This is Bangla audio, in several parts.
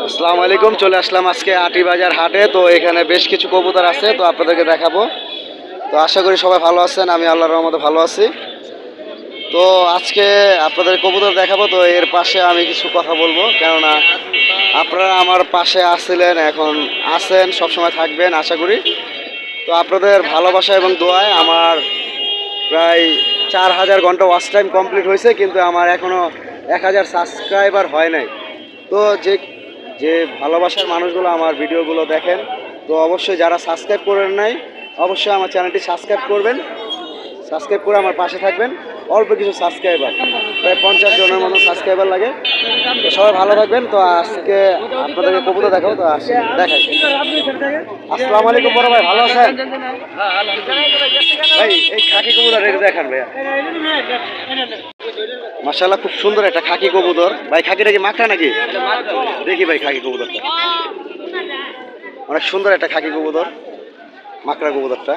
আসসালামু আলাইকুম। চলে আসলাম আজকে আটি বাজার হাটে। তো এখানে বেশ কিছু কবুতর আছে, তো আপনাদেরকে দেখাবো। তো আশা করি সবাই ভালো আছেন, আমি আল্লাহর রহমতে ভালো আছি। তো আজকে আপনাদের কবুতর দেখাবো, তো এর পাশে আমি কিছু কথা বলবো, কেননা আপনারা আমার পাশে আসছিলেন, এখন আছেন, সবসময় থাকবেন আশা করি। তো আপনাদের ভালোবাসা এবং দোয়ায় আমার প্রায় 4000 ঘন্টা ওয়াচ টাইম কমপ্লিট হয়েছে, কিন্তু আমার এখনও 1000 সাবস্ক্রাইবার হয় নাই। তো যে যে ভালোবাসার মানুষগুলো আমার ভিডিওগুলো দেখেন, তো অবশ্যই যারা সাবস্ক্রাইব করেন নাই, অবশ্যই আমার চ্যানেলটি সাবস্ক্রাইব করবেন, সাবস্ক্রাইব করে আমার পাশে থাকবেন। অল্প কিছু সাবস্ক্রাইবার, প্রায় 50 জনের মতো সাবস্ক্রাইবার লাগে। তো সবাই ভালো থাকবেন। তো আজকে আপনাদেরকে কবুতর দেখাবো, তো আসি দেখাই। আসসালামু আলাইকুম বড় ভাই, ভালো আছেন ভাই? এই খাকি কবুতর দেখান ভাইয়া। মাশাআল্লাহ, খুব সুন্দর একটা খাকি কবুতর। ভাই খাকিটা কি মাখা নাকি? দেখি ভাই খাকি কবুতরটা, অনেক সুন্দর একটা খাকি কবুতর, মাকড়া কবুতরটা।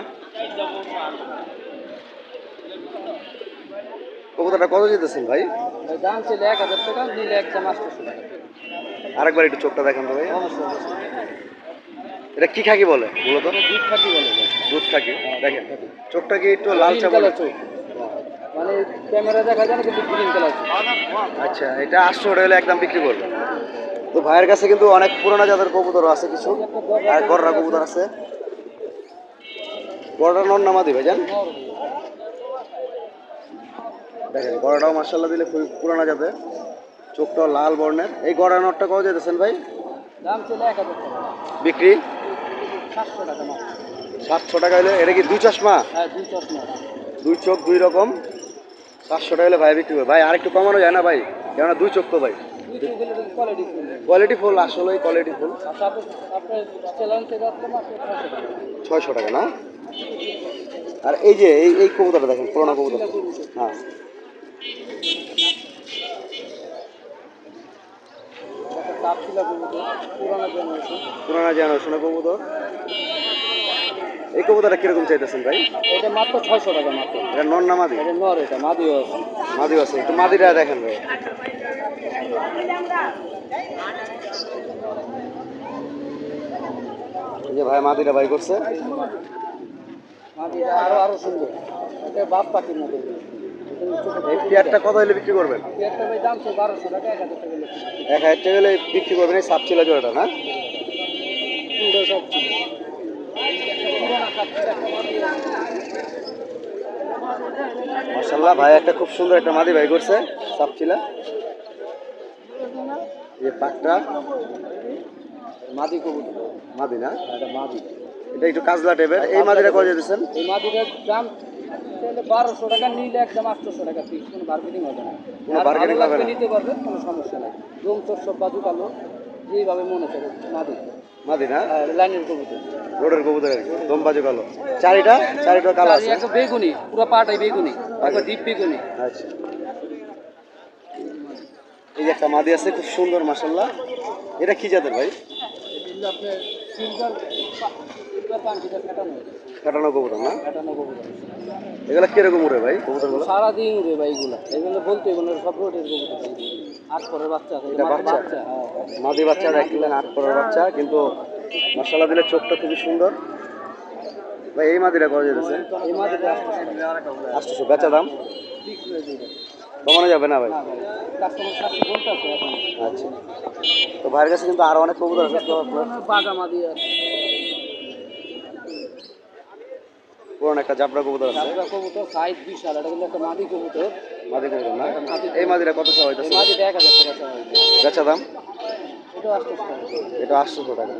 কবুতরটা কত যেতেছেন ভাই? দাম ছিল 1000 টাকা, নিলে একদম 800 টাকা। আরেকবার একটু চোখটা দেখান তো ভাই। এটা কি খাকি বলে মূলত? দুধ খাঁটি বলে ভাই। দুধ খাকি। দেখেন চোখটা কি একটু লালচা বলে? চোখ, মানে ক্যামেরা দেখা যায় না, কিন্তু গ্রিন কালার চোখ। আচ্ছা, এটা 800 টাকা হলে একদম বিক্রি করবে। তো ভাইয়ের কাছে কিন্তু অনেক পুরোনো জাতের কবুতরও আছে কিছু, আর গররা কবুতর আছে। গররা নর নামাদি ভাই জান। দেখেন গড়াটাও মার্শাল্লাহ দিলে খুবই পুরানো জাতের, চোখটাও লাল বর্ণের। এই গড়া নটটা কত যেতেছেন ভাই? দাম ছিল 1000 টাকা, বিক্রি 700 টাকা মাত্র। 700 টাকা হলে। এটা কি দুই চশমা? হ্যাঁ, দুই চশমা। দুই চোখ দুই রকম, 700 টাকা হলে ভাই বিক্রি করবে। ভাই আরেকটু কমানো যায় না ভাই? কেননা দুই চোখ তো ভাই। দুই চোখ হলে কোয়ালিটি ফুল। কোয়ালিটি ফুল, আসলেই কোয়ালিটি ফুল। আচ্ছা, আপনার চ্যালেঞ্জ থেকে আসলে মাত্র 600 টাকা। 600 টাকা না? আর এই যে এই এই কবুতরটা দেখেন, পুরোনো কবুতর। হ্যাঁ, তাপশিলা কবুতর, পুরানো জেনারেশন। পুরানা জেনারেশনের কবুতর। এই কবুতরটা কিরকম চাইতেছেন ভাই? এটা মাত্র 600 টাকা মাত্র। এটা নর না মাদি? এটা নর, এটা মাদিও আছে। মাদিও আছে, একটু মাদিটা দেখেন ভাই। এই যে ভাই মাদিটা ভাই করছে। মাদিটা আরো সুন্দর, এটা বাপ পাখির মতো। এই পেয়ারটা কত হলে বিক্রি করবেন? পেয়ারটা ভাই দাম ছিল 1200 টাকা, 1000 টাকা হলে 1000 টাকা হলে বিক্রি করবেন। এই সাপ ছিল জোড়াটা না? সুন্দর সব ছিল। মাশাআল্লাহ, ভাই একটা খুব সুন্দর একটা মাদি ভাই করছে, সাপ ছিল। এই পাকটা মাদি কবুতর, মাদি না? এটা মাদি। এটা একটু কাজলা টাইপের। এই মাদিটা কত দিতেছেন? এই মাদিটার দাম তাহলে 1200 টাকা, নিলে একদম 800 টাকা ফিক্স, কোনো বার্গেনিং হবে না। কোনো বার্গেনিং হবে না? নিতে পারবে, কোনো সমস্যা নাই। রুম তোর সব বাজু কালো, যেইভাবে মনে করে। মাদি, মাদি না? লাইনের কবুতর, রোডের কবুতর আর কি, দম বাজু কালো। চারিটা কালো আছে। একটা বেগুনি, পুরো পাটাই বেগুনি, একবার ডিপ বেগুনি। আচ্ছা, এই যে একটা মাদি আছে খুব সুন্দর মাশাআল্লাহ। এটা কি জাতের ভাই? আপনার সিলভার পাঞ্চিটা কাটানো, কাটানো কবুতর না? কাটানো কবুতর। এগুলা কিরকম উড়ে ভাই কবুতরগুলো? সারাদিন উড়ে ভাই এগুলো বলতে এগুলো সব রোডের কবুতর। 8 পরের বাচ্চা আছে, এটা বাচ্চা? হ্যাঁ, মাদি বাচ্চা দেখলেন, 8 পরের বাচ্চা, কিন্তু মাশাআল্লাহ দিলে চোখটা খুবই সুন্দর। ভাই এই মাদিটা কত যেতেছে? এই মাদিটা 800। বেচা দাম ফিক্স হয়ে যাবে। কমানো যাবে না ভাই? কাস্টমার 700 বলতে আছে এখন। আচ্ছা, তো ভাইয়ের কাছে কিন্তু আরো অনেক কবুতর আছে। তো বাগা মাদি আছে, পুরনো একটা জাবরা কবুতর আছে। জাবরা কবুতর সাইজ বিশাল। এটা কিন্তু একটা মাদি কবুতর। মাদি কবুতর না? এই মাদিটা কত চাওয়া এই হইতেছে? মাদিটা 1000 টাকা চাওয়া হয়েছে। বেচা দাম? এটা 800 টাকা। এটা 800 টাকা।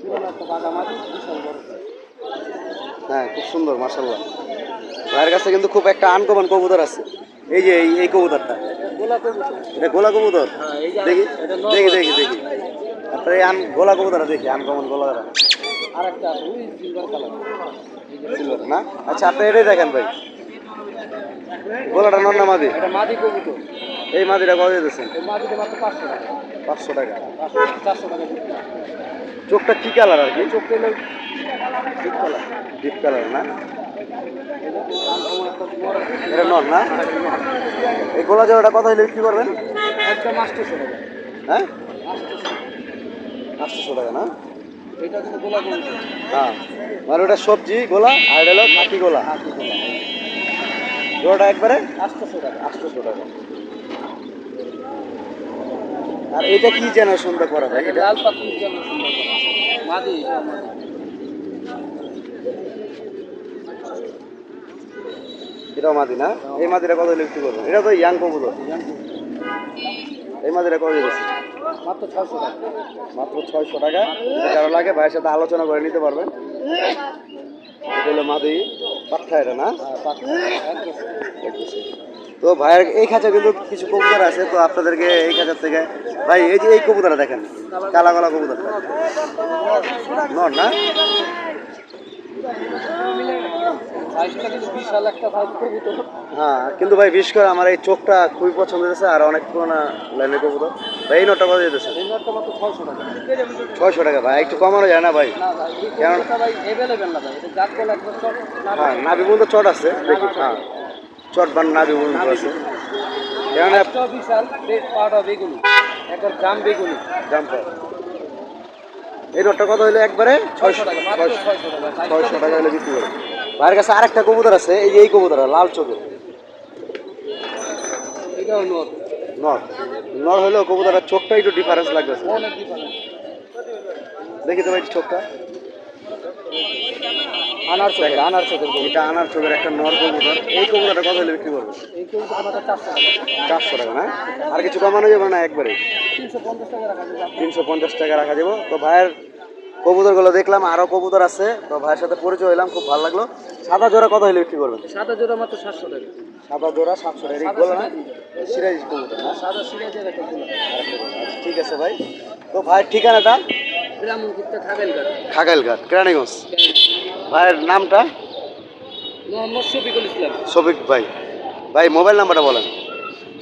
পুরোনো একটা বাগা মাদি, বিশাল বড়। হ্যাঁ, খুব সুন্দর মাশাআল্লাহ। ভাইয়ের কাছে কিন্তু খুব একটা আনকমন কবুতর আছে। এই যে এই কবুতরটা, গোলা কবুতর। এটা গোলা কবুতর। হ্যাঁ, এই যে দেখি এটা দেখি দেখি দেখি আপনার এই গোলা কবুতরটা দেখি, আনকমন গোলা আরেকটা আছে ওই সিলভার কালার। সিলভার না? আচ্ছা, আপনি এটাই দেখেন ভাই। গোলাটা নর না মাদি? এটা মাদি কবুতর। এই মাদিটা কত দিতেছেন? এই মাদিটা মাত্র 500 টাকা। 500 টাকা। 400 টাকা বিক্রি। চোখটা কি কালার আর কি? চোখ পেলে ডিপ কালার। ডিপ কালার না? আমার একটা বড় এটা নর না? এই গোলা জোড়াটা কত হলে বিক্রি করবেন? একদম 800 টাকা। হ্যাঁ, 800। 800 টাকা না? এটা কিন্তু গোলা কবুতর। হ্যাঁ, মানে ওটা সবজি গোলা আর এটা হলো খাকি গোলা। হাতি গোলা। জোড়াটা একবারে 800 টাকা। 800 টাকা। আর এটা কি জেনারেশন দা করা ভাই? এটা এটা লাল পাখির জন্য সুন্দর করা। মাদি, এটা মাদি। এটাও মাদি না? এই মাদিটা কত বিক্রি করবেন? এটা তো ইয়াং কবুতর। এই মাদিটা কত দিচ্ছে? মাত্র 600 টাকা। মাত্র 600 টাকা। যদি কারো লাগে ভাইয়ের সাথে আলোচনা করে নিতে পারবেন। এটা হলো মাদি পাঠা, এটা না? হ্যাঁ, পাখি। দেখতেছি। তো ভাইয়ের এই খাঁচা কিন্তু কিছু কবুতর আছে, তো আপনাদেরকে এই খাঁচার থেকে ভাই এই যে এই কবুতরটা দেখেন, কালা কালা কবুতরটা নর না? সাইজটা কিন্তু বিশাল একটা সাইজ কবুতর। হ্যাঁ, কিন্তু ভাই বিশেষ করে আমার এই চোখটা খুবই পছন্দ হয়েছে, আর অনেক পুরোনো লাইনের কবুতর। ভাই এই নটটা কত যেতেছে? এই নটটা মাত্র 600 টাকা। 600 টাকা ভাই, একটু কমানো যায় না ভাই? না ভাই, এই কেন? কবুতরটা ভাই এভেলেবেল না ভাই। এটা জাত বলে একবার চট না। হ্যাঁ, নাভি বন্ধু চট আছে দেখি। হ্যাঁ, চট বান নাভি বন্ধু আছে। কেন একটা বিশাল পাটা বেগুনি, একটা জাম বেগুনি। জাম্পার এই নটটা কত হইলো একবারে? 600 টাকা, মাত্র 600 টাকা। 600 টাকা হলে বিক্রি করে। ভাইয়ের কাছে আরেকটা কবুতর আছে, এই যে এই কবুতরটা লাল চোখে এটাও নট। নর। নর হলেও কবুতরের চোখটা একটু ডিফারেন্স লাগতেছে। অনেক ডিফারেন্স। দেখি তো ভাই চোখটা। আনার চোখের, আনার চোখের কবুতর। এটা আনার চোখের একটা নর কবুতর। এই কবুতরটা কত হলে বিক্রি করবে? এই কবুতর মাত্র 400 টাকা। 400 টাকা না? আর কিছু কমানো যাবে না একবারে? 350 টাকা রাখা যাবে। 350 টাকা রাখা যাবো। তো ভাইয়ের কবুতরগুলো দেখলাম, আরও কবুতর আছে, তো ভাইয়ের সাথে পরিচয় হইলাম, খুব ভালো লাগলো। সাদা জোড়া কত হলে বিক্রি করবেন? সাদা জোড়া মাত্র 700 টাকা। সাদা জোড়া 700 টাকা। সাদা এগুলো না সিরাজি। সিরাজি কবুতর না? সাদা সিরাজের একটা গোলা। আরেকটা কবুতর। আচ্ছা, ঠিক আছে ভাই। তো ভাইয়ের ঠিকানাটা? গ্রামীণ কিত্তা খাগেলঘাট। খাগাইলঘাট, কেরানীগঞ্জ। ভাইয়ের নামটা? মোহাম্মদ শফিকুল ইসলাম। শফিক ভাই। ভাই মোবাইল নাম্বারটা বলেন।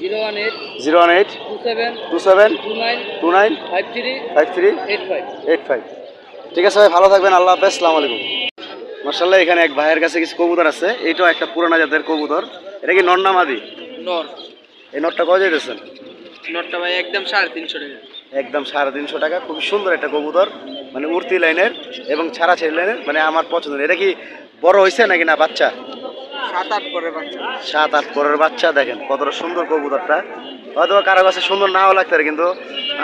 018 018 27 27 29 29 53 53 85। 85। ঠিক আছে ভাই, ভালো থাকবেন। আল্লাহ হাফেজ, আসসালামু আলাইকুম। মার্শাল্লাহ, এখানে এক ভাইয়ের কাছে কিছু কবুতর আছে। এইটাও একটা পুরানা জাতের কবুতর। এটা কি নর না মাদি? নর। এই নরটা কত যেতেছেন? নটটা ভাই একদম 350 টাকা। একদম 350 টাকা। খুব সুন্দর একটা কবুতর, মানে উড়তি লাইনের এবং ছাড়া ছেড়ে লাইনের, মানে আমার পছন্দ। এটা কি বড় হয়েছে নাকি না বাচ্চা? 7-8 পরে বাচ্চা। 7-8 পরের বাচ্চা। দেখেন কতটা সুন্দর কবুতরটা। হয়তো কারো কাছে সুন্দর নাও লাগতে পারে, কিন্তু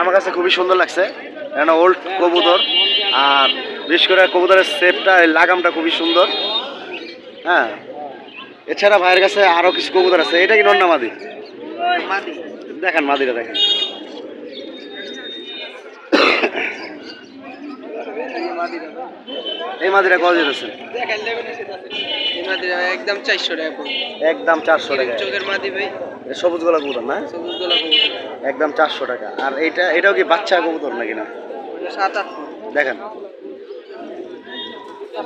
আমার কাছে খুবই সুন্দর লাগছে। একটা ওল্ড কবুতর, আর বিশেষ করে কবুতরের শেপটা, লাগামটা খুবই সুন্দর। হ্যাঁ, এছাড়া ভাইয়ের কাছে আরও কিছু কবুতর আছে। এটা কি নর না মাদি? মাদি। দেখেন মাদিটা দেখেন। এই মাদিটা কত যেতেছেন? দেখেন লেভেল এসে আছে। এই মাদি ভাই একদম 400 টাকা পড়বে। একদম 400 টাকা। চোখের মাদি ভাই। সবুজ গোলা কবুতর না? সবুজ গোলা কবুতর। একদম 400 টাকা। আর এটাও কি বাচ্চা কবুতর নাকি না? 7-8 দেখেন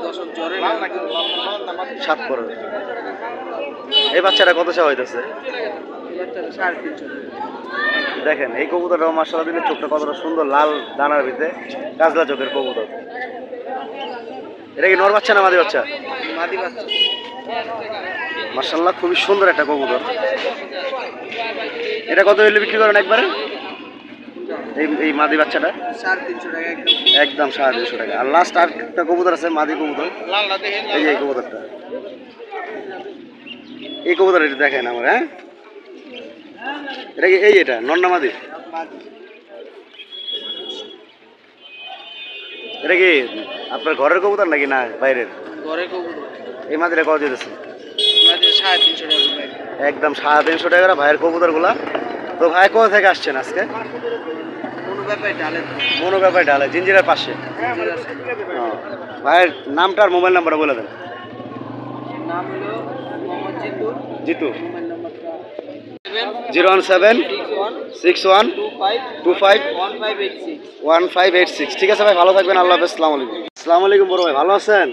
দশক জ্বরে 7 পরের। এই বাচ্চাটা কত চাওয়া হইতেছে? 350 দেখেন এই কবুতরটা মাশাআল্লাহ দিলে, চোখটা কতটা সুন্দর, লাল দানার ভিতরে কাজলা চোখের কবুতর। এটা কি নর বাচ্চা না মাদি বাচ্চা? মাদি বাচ্চা। মাশাআল্লাহ খুবই সুন্দর একটা কবুতর। এটা কত হইলে বিক্রি করেন একবারে? এই মাদি বাচ্চাটা 350 টাকা একদম। একদম 350 টাকা। আর লাস্ট আর একটা কবুতর আছে, মাদি কবুতর। লালটা দেখেন। এই যে এই কবুতরটা, এই কবুতর এটা দেখেন আমার। হ্যাঁ, এটা কি এটা নর না মাদি? এটা কি আপনার ঘরের কবুতর নাকি না বাইরের? ঘরে কবুতর। এই মাদিটা কত যেতেছে? মাদি 350 টাকা ভাই। একদম 350 টাকা করে ভাইয়ের কবুতরগুলা। তো ভাই কোথা থেকে আসছেন আজকে? কোনো ব্যাপারে ডালে মনো ব্যাপারে ঢালে জিঞ্জিরার পাশে। ও, ভাইয়ের নামটা আর মোবাইল নাম্বারটা বলে দেন। নাম হলো মোহাম্মদ জিতু। জিতু। মোবাইল নাম্বারটা 017 61 25 25 1586। 1586। ঠিক আছে ভাই, ভালো থাকবেন। আল্লাহ হাফেজ, আসসালামু আলাইকুম। আসসালামু আলাইকুম বড় ভাই, ভালো আছেন?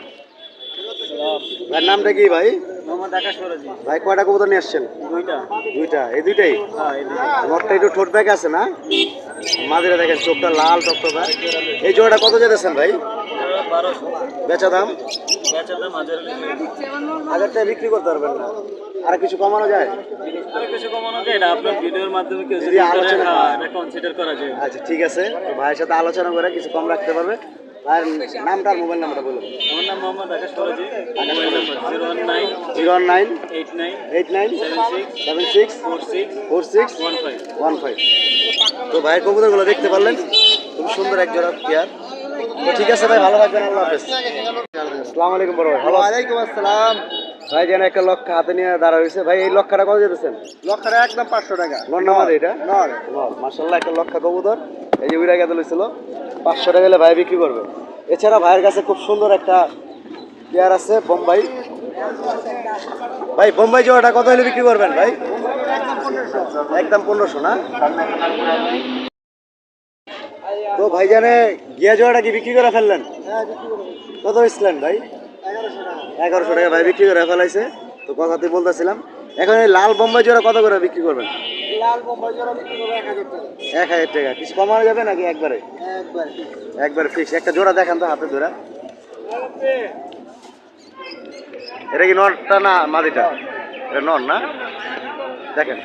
ভাইয়ের নামটা কি ভাই? মোহাম্মদ আকাশ ফরাজি। ভাই কয়টা কবুতর নিয়ে আসছেন? দুইটা। দুইটা। এই দুইটাই? হ্যাঁ এই দুইটা। নটটা একটু ঠোঁট ব্যাগ আছে না? মাদিরা দেখেন চোখটা লাল টকটকা। এই জোড়াটা কত যেতেছেন ভাই? 1200। বেচা দাম? বেচার দাম 1000 টাকা। 1000 টাকা বিক্রি করতে পারবেন না? আর কিছু কমানো যায়? আর কিছু কমানো যায় এটা আপনার ভিডিওর মাধ্যমে কেউ যদি আলোচনা কনসিডার করা যায়। আচ্ছা ঠিক আছে, তো ভাইয়ের সাথে আলোচনা করে কিছু কম রাখতে পারবে। ভাইয়ের নামটা আর মোবাইল নাম্বারটা বলুন। আমার নাম মোহাম্মদ আকাশ ফরাজি, মোবাইল নাম্বার 09 019 76 46 15। তো ভাইয়ের কবুতরগুলো দেখতে পারলেন, খুব সুন্দর এক জোড়া পেয়ার। তো ঠিক আছে ভাই, ভালো থাকবেন, আল্লাহ হাফেজ। আসসালামু আলাইকুম বড় ভাই, ভালো? ওয়ালাইকুম আসসালাম। ভাই যেন একটা লক্ষা হাতে নিয়ে দাঁড়া হয়েছে ভাই, এই লক্ষাটা কত যেতেছেন? লক্ষাটা একদম 500 টাকা। নর নামাজ এটা? নর। মাশাআল্লাহ, একটা লক্ষা কবুতর এই যে উইরা গেতে লইছিল, 500 টাকা গেলে ভাই বিক্রি করবে। এছাড়া ভাইয়ের কাছে খুব সুন্দর একটা পেয়ার আছে বোম্বাই। ভাই বোম্বাই জোড়াটা কত হলে বিক্রি করবেন ভাই? একদম 1500 না? তো ভাই জানে গিয়া জোড়াটা কি বিক্রি করে ফেললেন? কত বেচলেন ভাই? 1100 টাকা ভাই বিক্রি করে ফেলাইছে। তো কথাতে বলতেছিলাম, এখন এই লাল বোম্বাই জোড়া কত করে বিক্রি করবেন? লাল বোম্বাই জোড়া বিক্রি করব 1000 টাকা। 1000 টাকা। কিছু কমানো যাবে নাকি একবারে? একবারে ফিক্স। একটা জোড়া দেখান তো হাতে ধরা। এটা কি নরটা না মাদিটা? এটা নর না? দেখেন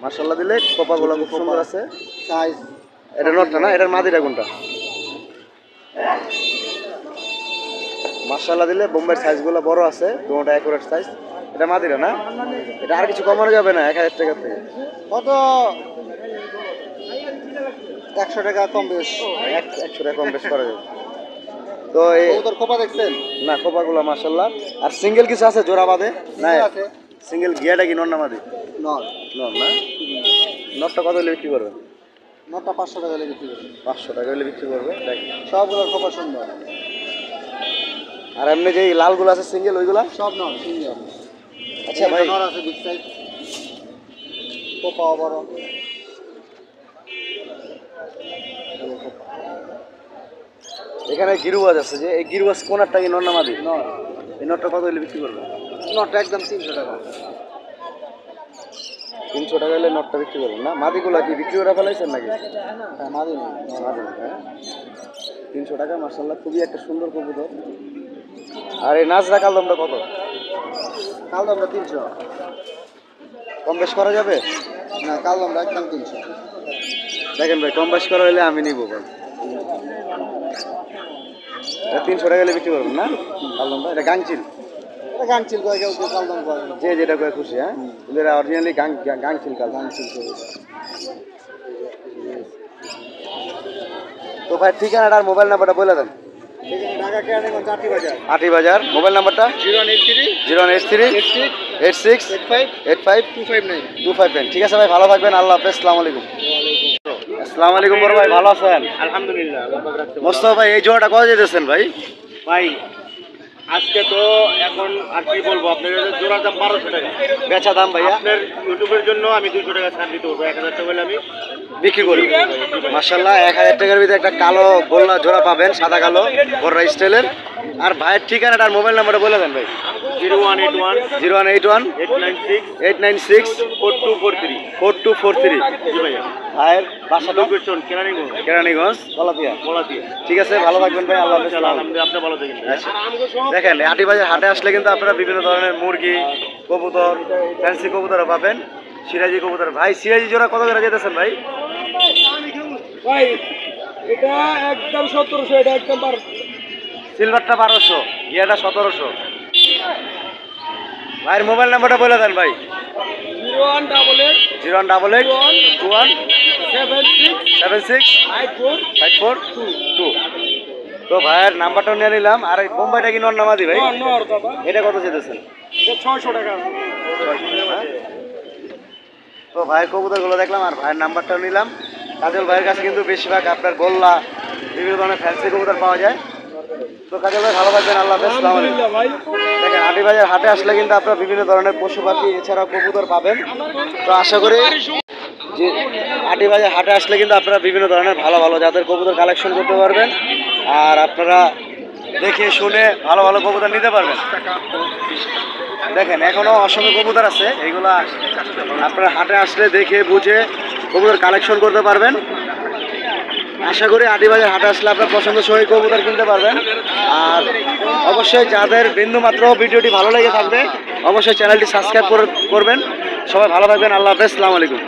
মাশাআল্লাহ, দিলে কপাগুলো খুব সুন্দর আছে। সাইজ এটা নরটা না, এটার মাদিটা কোনটা? মাশাআল্লাহ, দিলে বোম্বাইয়ের সাইজগুলো বড় আছে, দুটোটা অ্যাকুরেট সাইজ। এটা মাদিরা না? এটা আর কিছু কমানো যাবে না 1000 টাকা থেকে? কত? 100 টাকা কম বেশ। 100 টাকা কম বেশ করা যাবে। তো এই কবুতর খোপা দেখছেন? না, কোপাগুলো মাশাআল্লাহ। আর সিঙ্গেল কিছু আছে জোড়া বাদে? না আছে। সিঙ্গেল গিয়াটা কি নর না মাদি? নর। নর না? নরটা কত হলে বিক্রি করবেন? নরটা 500 টাকা হলে বিক্রি করব। 500 টাকা হলে বিক্রি করবে। দেখ সবগুলোর খোপা সুন্দর। আর এমনি যে লালগুলো আছে সিঙ্গেল ওইগুলা? সব নর সিঙ্গেল। আচ্ছা ভাই, নর আছে বিগ সাইজ। খোপাও বড়। এখানে গিরুবাজ আছে, যে এই গিরুবাজ কোনারটা কি নর না মাদি? নর। এই নরটা কত হলে বিক্রি করবে? নরটা একদম 300 টাকা। 300 টাকা হলে নটটা বিক্রি করবেন না? মাদিগুলা কি বিক্রি করে ফেলাইছেন নাকি? হ্যাঁ মাদি নেই। মাদি না, হ্যাঁ। 300 টাকা মাশাআল্লাহ, খুবই একটা সুন্দর কবুতর। আর এই নাজরা কালদমটা কত? কাল আমরা 300। কম বেশ করা যাবে? না কাল আমরা একদম 300। দেখেন ভাই, কম বেশ করা হলে আমি নিব ভাই। 300 টাকা হলে বিক্রি করবেন না কালদমটা? এটা গাংচিল? এটা গাংচিল কয় কেউ কেউ কালদম কয়। যে যেটা করে খুশি, হ্যাঁ। এদের অরিজিনালি গাংচিল কাল, গাংচিল। তো ভাই ঠিকানাটা আর মোবাইল নাম্বারটা বলে দেন। এখানে ঢাকা কেরানীগঞ্জ আটি বাজার। আটি বাজার। মোবাইল নাম্বারটা? 083 083 86 85 85 259। 259। ঠিক আছে ভাই, ভালো থাকবেন, আল্লাহ হাফেজ, আসসালামু আলাইকুম। আসসালামু আলাইকুম বড় ভাই, ভালো আছেন? আলহামদুলিল্লাহ। মোস্তফা ভাই, এই জোড়াটা কত যেতেছেন ভাই? ভাই আজকে তো এখন আর কি বলবো, আপনার জোড়ার দাম 1200 টাকা। বেচা দাম ভাইয়া? আপনার ইউটিউবের জন্য আমি 200 টাকা ছাড় দিতে পারবো। 1000 টাকা হলে আমি বিক্রি করি। মাশাআল্লাহ, 1000 টাকার ভিতরে একটা কালো গোল্লা জোড়া পাবেন, সাদা কালো বড় স্টাইলের। আর ভাইয়ের ঠিকানাটা আর মোবাইল নাম্বারটা বলে দেন ভাই। 0181 0181 896 896 4243। 4243। জি ভাইয়া। ভাইয়ের বাসাটা? লোকেশন কেরানীগঞ্জ। কেরানীগঞ্জ গলাতিয়া। বলাতিয়া। ঠিক আছে, ভালো থাকবেন ভাই, আল্লাহ হাফেজ। আলহামদুলিল্লাহ, আপনি ভালো থাকেন। আচ্ছা, দেখেন আটি বাজার হাটে আসলে কিন্তু আপনারা বিভিন্ন ধরনের মুরগি, কবুতর, ফ্যান্সি কবুতরও পাবেন, সিরাজি কবুতর। ভাই সিরাজি জোড়া কত করে যেতেছেন ভাই? ভাই এটা একদম 1700, এটা একদম সিলভারটা 1200, গিয়াটা 1700। ভাইয়ের মোবাইল নাম্বারটা বলে দেন ভাই। 0188 0188 21 76 76 54 542। তো ভাইয়ের নাম্বারটা নিয়ে নিলাম। আর এই বোম্বাইটা কি নর নামাদি ভাই? নর দাদা। এটা কত যেতেছেন? এটা 600 টাকা। হ্যাঁ? তো ভাইয়ের কবুতরগুলো দেখলাম আর ভাইয়ের নাম্বারটাও নিলাম। কাজল ভাইয়ের কাছে কিন্তু বেশিরভাগ আপনার গোল্লা, বিভিন্ন ধরনের ফ্যান্সি কবুতর পাওয়া যায়। তো কাজল ভাই, ভালো থাকবেন, আল্লাহ হাফেজ, আসসালামু আলাইকুম। ভাই দেখেন আটি বাজার হাটে আসলে কিন্তু আপনারা বিভিন্ন ধরনের পশু পাখি এছাড়াও কবুতর পাবেন। তো আশা করি যে আটি বাজার হাটে আসলে কিন্তু আপনারা বিভিন্ন ধরনের ভালো ভালো জাতের কবুতর কালেকশন করতে পারবেন। আর আপনারা দেখে শুনে ভালো ভালো কবুতর নিতে পারবেন। দেখেন এখনো অসংখ্য কবুতর আছে, এইগুলা আপনারা হাটে আসলে দেখে বুঝে কবুতর কালেকশন করতে পারবেন। আশা করি আটি বাজার হাটে আসলে আপনার পছন্দসই কবুতর কিনতে পারবেন। আর অবশ্যই যাদের বিন্দু মাত্র ভিডিওটি ভালো লেগে থাকবে অবশ্যই চ্যানেলটি সাবস্ক্রাইব করবেন। সবাই ভালো থাকবেন। আল্লাহ হাফেজ, আসসালামু আলাইকুম।